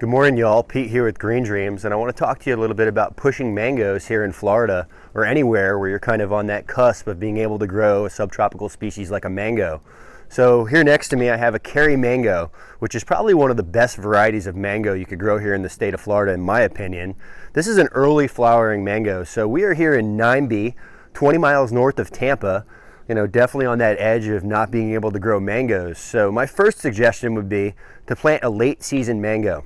Good morning, y'all. Pete here with Green Dreams, and I want to talk to you a little bit about pushing mangoes here in Florida or anywhere where you're kind of on that cusp of being able to grow a subtropical species like a mango. So here next to me I have a Kerry mango, which is probably one of the best varieties of mango you could grow here in the state of Florida, in my opinion. This is an early flowering mango. So we are here in 9B, 20 miles north of Tampa, definitely on that edge of not being able to grow mangoes. So my first suggestion would be to plant a late season mango.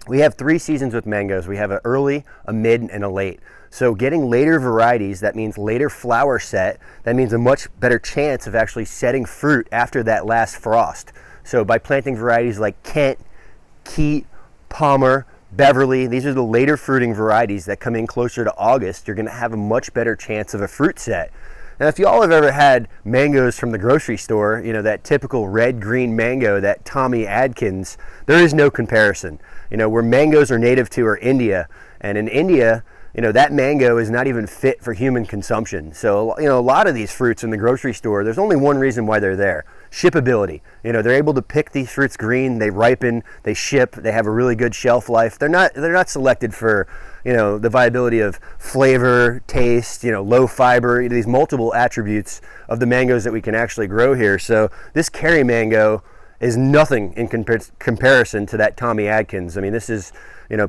We have 3 seasons with mangoes. We have an early, a mid, and a late. So getting later varieties, that means later flower set, that means a much better chance of actually setting fruit after that last frost. So by planting varieties like Kent, Keat, Palmer, Beverly, these are the later fruiting varieties that come in closer to August, you're gonna have a much better chance of a fruit set. Now, if you all have ever had mangoes from the grocery store, that typical red-green mango, that Tommy Adkins, there is no comparison. Where mangoes are native to are India, and in India, that mango is not even fit for human consumption. So, a lot of these fruits in the grocery store, there's only one reason why they're there: shippability. They're able to pick these fruits green, they ripen, they ship, they have a really good shelf life. They're not selected for, the viability of flavor, taste, low fiber, these multiple attributes of the mangoes that we can actually grow here. So this Kerry mango is nothing in comparison to that Tommy Adkins. I mean, this is,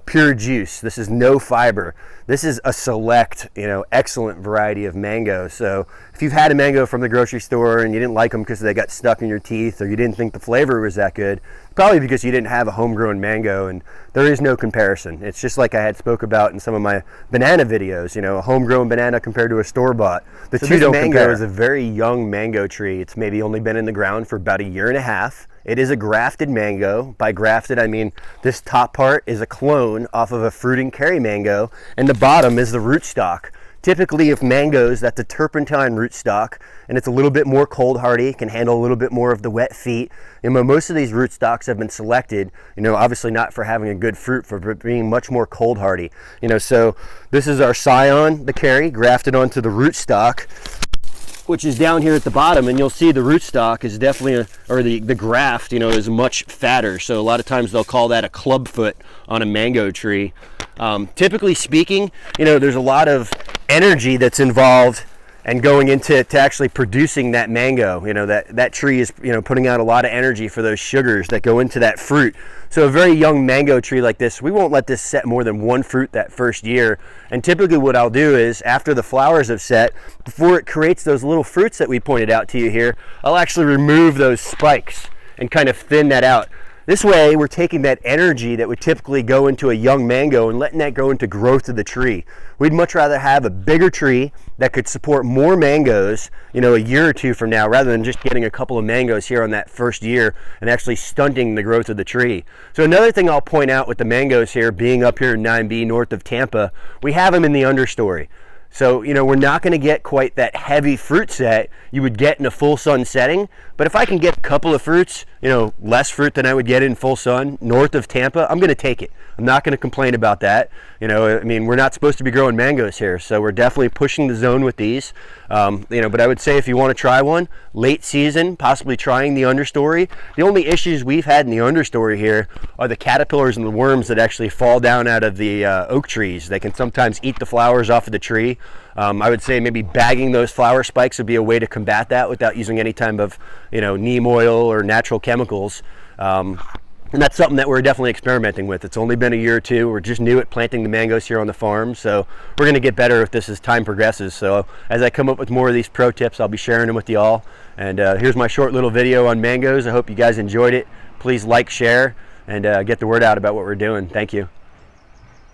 pure juice. This is no fiber. This is a select, excellent variety of mango. So if you've had a mango from the grocery store and you didn't like them because they got stuck in your teeth, or you didn't think the flavor was that good, probably because you didn't have a homegrown mango, and there is no comparison. It's just like I had spoke about in some of my banana videos, a homegrown banana compared to a store-bought. The two don't compare. Mango is a very young mango tree. It's maybe only been in the ground for about 1.5 years. It is a grafted mango. By grafted, I mean this top part is a clone off of a fruiting Kerry mango, and the bottom is the rootstock. Typically, if mangoes, that's a turpentine rootstock, and it's a little bit more cold hardy, can handle a little bit more of the wet feet. Most of these rootstocks have been selected, obviously not for having a good fruit, for being much more cold hardy. So this is our scion, the Kerry, grafted onto the rootstock, which is down here at the bottom, and you'll see the rootstock is definitely, the graft, is much fatter. So a lot of times they'll call that a clubfoot on a mango tree. Typically speaking, there's a lot of energy that's involved and going into actually producing that mango. That tree is putting out a lot of energy for those sugars that go into that fruit. So a very young mango tree like this, we won't let this set more than 1 fruit that first year. And typically what I'll do is, after the flowers have set, before it creates those little fruits that we pointed out to you here, I'll actually remove those spikes and kind of thin that out. This way, we're taking that energy that would typically go into a young mango and letting that go into growth of the tree. We'd much rather have a bigger tree that could support more mangoes, a year or 2 from now, rather than just getting a couple of mangoes here on that first year and actually stunting the growth of the tree. So another thing I'll point out with the mangoes here, being up here in 9B north of Tampa, we have them in the understory. So, we're not going to get quite that heavy fruit set you would get in a full sun setting. But if I can get a couple of fruits, less fruit than I would get in full sun north of Tampa, I'm going to take it. I'm not going to complain about that. We're not supposed to be growing mangoes here, so we're definitely pushing the zone with these. But I would say if you want to try one, late season, possibly trying the understory. The only issues we've had in the understory here are the caterpillars and the worms that actually fall down out of the oak trees. They can sometimes eat the flowers off of the tree. I would say maybe bagging those flower spikes would be a way to combat that without using any type of, neem oil or natural chemicals. And that's something that we're definitely experimenting with. It's only been 1 year or 2. We're just new at planting the mangoes here on the farm, so we're going to get better if this as time progresses. So as I come up with more of these pro tips, I'll be sharing them with you all. And here's my short little video on mangoes. I hope you guys enjoyed it. Please like, share, and get the word out about what we're doing. Thank you.